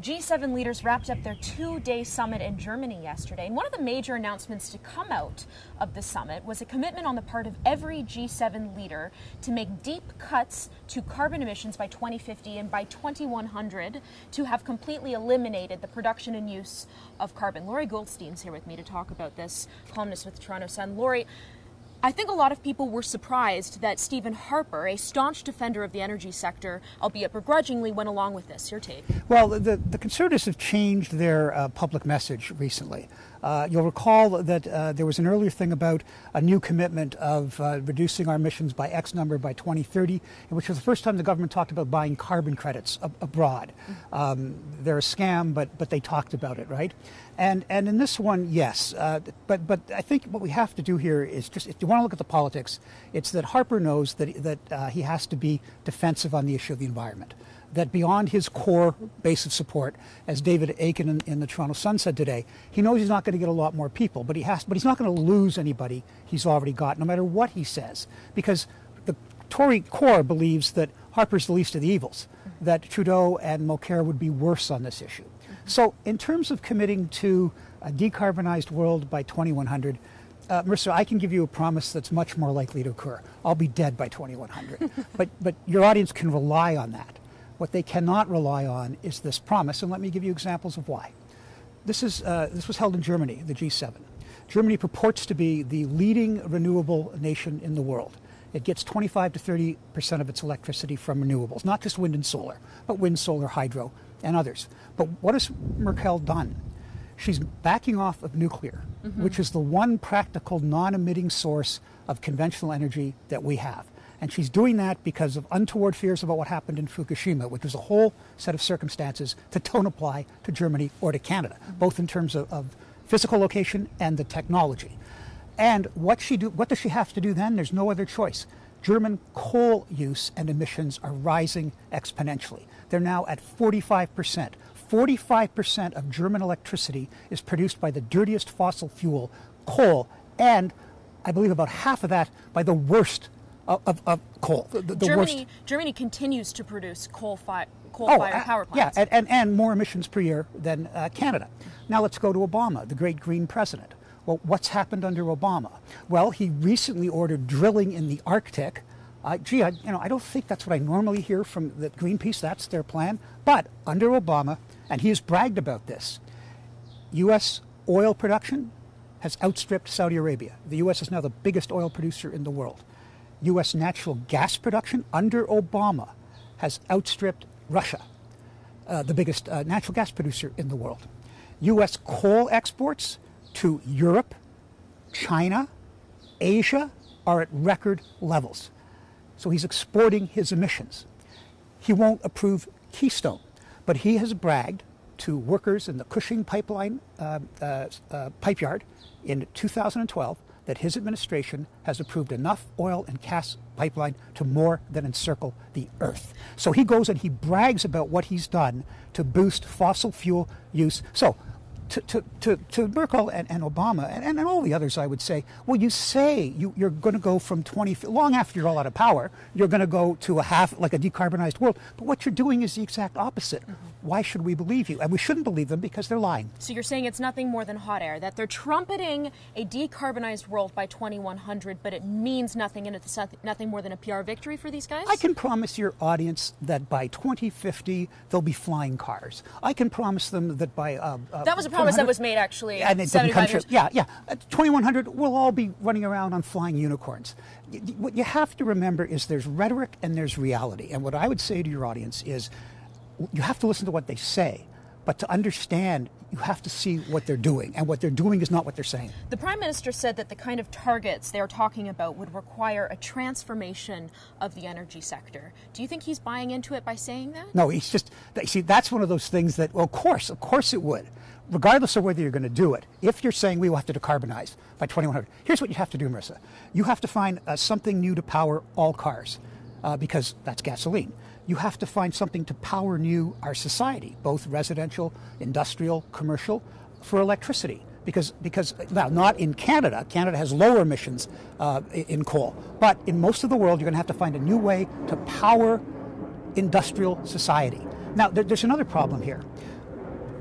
G7 leaders wrapped up their two-day summit in Germany yesterday, and one of the major announcements to come out of the summit was a commitment on the part of every G7 leader to make deep cuts to carbon emissions by 2050 and by 2100 to have completely eliminated the production and use of carbon. Lorrie Goldstein's here with me to talk about this, columnist with the Toronto Sun. Lorrie, I think a lot of people were surprised that Stephen Harper, a staunch defender of the energy sector, albeit begrudgingly, went along with this. Your take? Well, the Conservatives have changed their public message recently. You'll recall that there was an earlier thing about a new commitment of reducing our emissions by X number by 2030, which was the first time the government talked about buying carbon credits abroad. They're a scam, but they talked about it, right? And in this one, yes. But I think what we have to do here is just, if you want to look at the politics, it's that Harper knows that he has to be defensive on the issue of the environment. That beyond his core base of support, as David Aiken in the Toronto Sun said today, he knows he's not going to get a lot more people, but he's not going to lose anybody he's already got, no matter what he says, because the Tory core believes that Harper's the least of the evils, that Trudeau and Mulcair would be worse on this issue. So in terms of committing to a decarbonized world by 2100, Marissa, I can give you a promise that's much more likely to occur. I'll be dead by 2100, but your audience can rely on that. What they cannot rely on is this promise, and let me give you examples of why. This was held in Germany, the G7. Germany purports to be the leading renewable nation in the world. It gets 25 to 30% of its electricity from renewables, not just wind and solar, but wind, solar, hydro, and others. But what has Merkel done? She's backing off of nuclear, which is the one practical non-emitting source of conventional energy that we have. And she's doing that because of untoward fears about what happened in Fukushima, which was a whole set of circumstances that don't apply to Germany or to Canada, both in terms of physical location and the technology. And what does she have to do then? There's no other choice. German coal use and emissions are rising exponentially. They're now at 45%. 45% of German electricity is produced by the dirtiest fossil fuel, coal, and I believe about half of that by the worst of coal. Germany continues to produce coal-fired power plants. Yeah, and more emissions per year than Canada. Now let's go to Obama, the great green president. Well, what's happened under Obama? Well, he recently ordered drilling in the Arctic. I don't think that's what I normally hear from the Greenpeace. That's their plan. But under Obama, and he has bragged about this, U.S. oil production has outstripped Saudi Arabia. The U.S. is now the biggest oil producer in the world. U.S. natural gas production under Obama has outstripped Russia, the biggest natural gas producer in the world. U.S. coal exports to Europe, China, Asia are at record levels. So he's exporting his emissions. He won't approve Keystone, but he has bragged to workers in the Cushing pipeline pipe yard in 2012 that his administration has approved enough oil and gas pipeline to more than encircle the earth. So he goes and he brags about what he's done to boost fossil fuel use. So to Merkel and Obama and all the others, I would say, well, you say you're going to go from long after you're all out of power, you're going to go to like a decarbonized world. But what you're doing is the exact opposite. Why should we believe you? And we shouldn't believe them because they're lying. So you're saying it's nothing more than hot air, that they're trumpeting a decarbonized world by 2100, but it means nothing, and it's nothing more than a PR victory for these guys? I can promise your audience that by 2050, there'll be flying cars. I can promise them that by... that was a promise that was made, actually, and it didn't come true. Yeah. At 2100, we'll all be running around on flying unicorns. What you have to remember is there's rhetoric and there's reality. And what I would say to your audience is you have to listen to what they say, but to understand, you have to see what they're doing. And what they're doing is not what they're saying. The Prime Minister said that the kind of targets they're talking about would require a transformation of the energy sector. Do you think he's buying into it by saying that? No, he's just, see, that's one of those things that, well, of course it would. Regardless of whether you're going to do it, if you're saying we will have to decarbonize by 2100, here's what you have to do, Marissa. You have to find something new to power all cars, because that's gasoline. You have to find something to power new our society, both residential, industrial, commercial, for electricity. Because now, not in Canada. Canada has lower emissions in coal. But in most of the world, you're going to have to find a new way to power industrial society. Now, there's another problem here.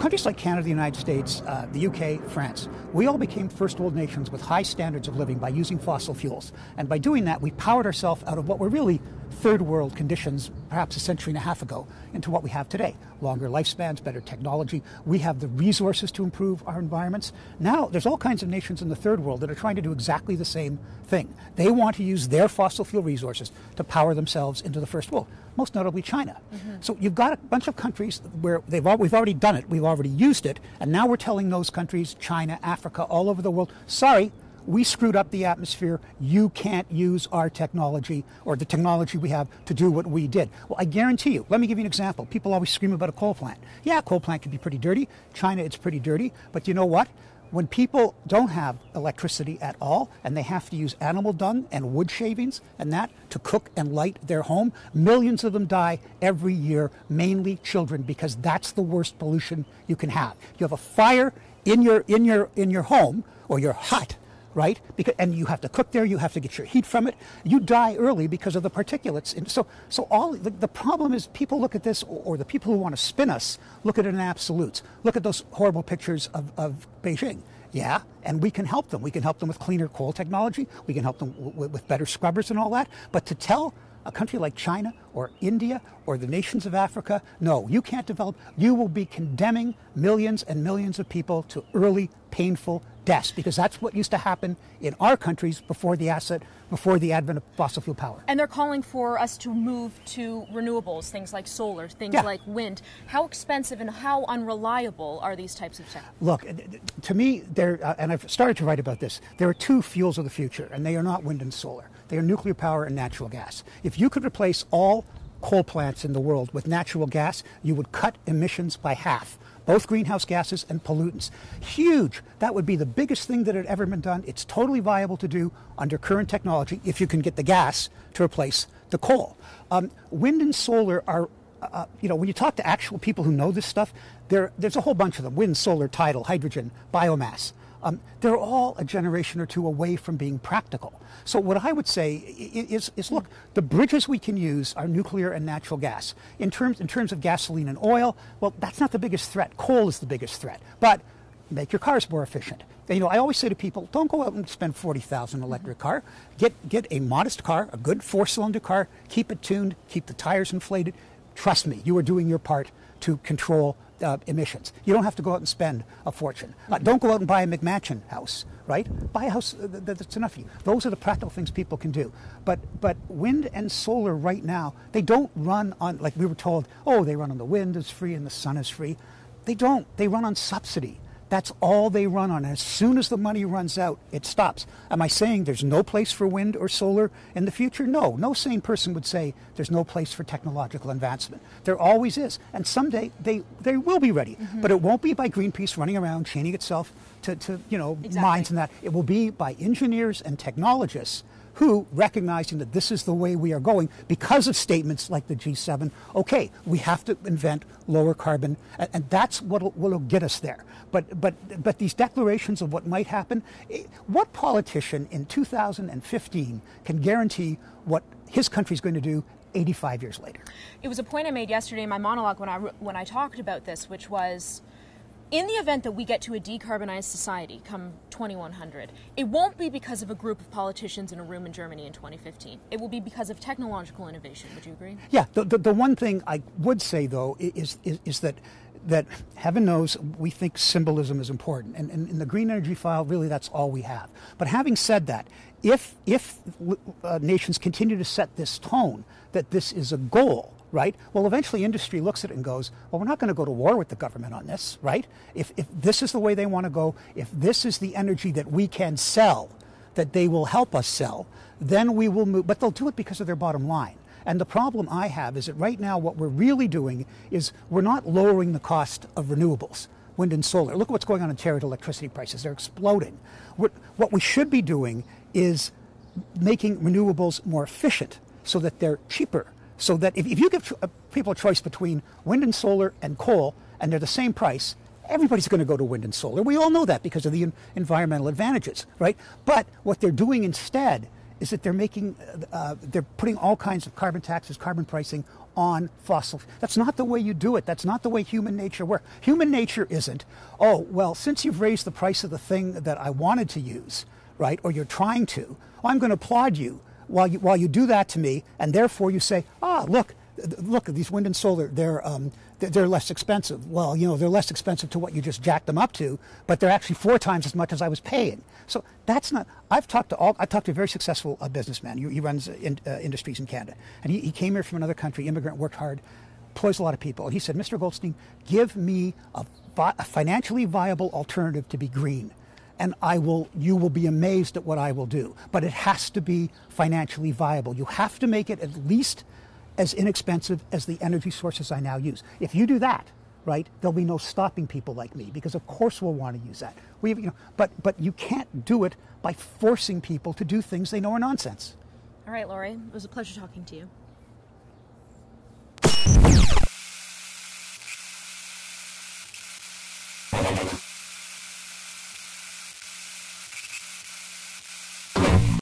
countries like Canada, the United States, the UK, France, we all became first world nations with high standards of living by using fossil fuels. And by doing that, we powered ourselves out of what were really third world conditions perhaps a century and a half ago into what we have today. Longer lifespans, better technology. We have the resources to improve our environments. Now, there's all kinds of nations in the third world that are trying to do exactly the same thing. They want to use their fossil fuel resources to power themselves into the first world, most notably China. So you've got a bunch of countries where we've already done it, we've already used it, and now we're telling those countries, China, Africa, all over the world, sorry, we screwed up the atmosphere. You can't use our technology or the technology we have to do what we did. Well, I guarantee you, let me give you an example. People always scream about a coal plant. Yeah, a coal plant can be pretty dirty. China, it's pretty dirty. But you know what? When people don't have electricity at all and they have to use animal dung and wood shavings and that to cook and light their home, millions of them die every year, mainly children, because that's the worst pollution you can have. You have a fire in your home or your hut, right? And you have to cook there, you have to get your heat from it. You die early because of the particulates. And so all the problem is people look at this, or the people who want to spin us look at it in absolutes. Look at those horrible pictures of Beijing. Yeah, and we can help them. We can help them with cleaner coal technology. We can help them with better scrubbers and all that. But to tell a country like China or India or the nations of Africa, no, you can't develop. You will be condemning millions and millions of people to early, painful deaths, because that's what used to happen in our countries before the advent of fossil fuel power. And they're calling for us to move to renewables, things like solar, things like wind. How expensive and how unreliable are these types of tech? Look, to me, and I've started to write about this, there are two fuels of the future, and they are not wind and solar. They are nuclear power and natural gas. If you could replace all coal plants in the world with natural gas, you would cut emissions by half. Both greenhouse gases and pollutants. Huge. That would be the biggest thing that had ever been done. It's totally viable to do under current technology if you can get the gas to replace the coal. Wind and solar are, when you talk to actual people who know this stuff, there's a whole bunch of them. Wind, solar, tidal, hydrogen, biomass. They're all a generation or two away from being practical. So what I would say is look, the bridges we can use are nuclear and natural gas. In terms of gasoline and oil, well, that's not the biggest threat. Coal is the biggest threat. But make your cars more efficient. And, I always say to people, don't go out and spend $40,000 on an electric car. Get a modest car, a good 4-cylinder car, keep it tuned, keep the tires inflated. Trust me, you are doing your part to control emissions. You don't have to go out and spend a fortune. Don't go out and buy a McMansion house, right? Buy a house that's enough for you. Those are the practical things people can do. But wind and solar right now, they don't run on, like we were told, they run on the wind is free and the sun is free. They don't. They run on subsidy. That's all they run on. And as soon as the money runs out, it stops. Am I saying there's no place for wind or solar in the future? No. No sane person would say there's no place for technological advancement. There always is. And someday they will be ready. But it won't be by Greenpeace running around chaining itself to mines and that. It will be by engineers and technologists who, recognizing that this is the way we are going because of statements like the G7, okay, we have to invent lower carbon, and that's what will get us there. But these declarations of what might happen, what politician in 2015 can guarantee what his country is going to do 85 years later? It was a point I made yesterday in my monologue when I talked about this, which was, in the event that we get to a decarbonized society come 2100, it won't be because of a group of politicians in a room in Germany in 2015. It will be because of technological innovation. Would you agree? Yeah. The one thing I would say, though, is that heaven knows we think symbolism is important. And in the green energy file, really, that's all we have. But having said that, if nations continue to set this tone that this is a goal, right? Well, eventually industry looks at it and goes, well, we're not going to go to war with the government on this, right? If this is the way they want to go, if this is the energy that we can sell, that they will help us sell, then we will move. But they'll do it because of their bottom line. And the problem I have is that right now what we're really doing is we're not lowering the cost of renewables, wind and solar. Look at what's going on in Ontario with electricity prices. They're exploding. What we should be doing is making renewables more efficient so that they're cheaper. So that if you give people a choice between wind and solar and coal, and they're the same price, everybody's going to go to wind and solar. We all know that because of the environmental advantages, right? But what they're doing instead is that they're putting all kinds of carbon taxes, carbon pricing on fossil. That's not the way you do it. That's not the way human nature works. Human nature isn't, oh, well, since you've raised the price of the thing that I wanted to use, right, or you're trying to, well, I'm going to applaud you while you do that to me, and therefore you say, look, these wind and solar, they're less expensive. Well, they're less expensive to what you just jacked them up to, but they're actually 4 times as much as I was paying. So that's not. I talked to a very successful businessman. He runs industries in Canada, and he came here from another country, immigrant, worked hard, employs a lot of people. And he said, Mr. Goldstein, give me a financially viable alternative to be green, and you will be amazed at what I will do. But it has to be financially viable. You have to make it at least as inexpensive as the energy sources I now use. If you do that, right, there'll be no stopping people like me, because of course we'll want to use that. But you can't do it by forcing people to do things they know are nonsense. All right, Lorrie, it was a pleasure talking to you.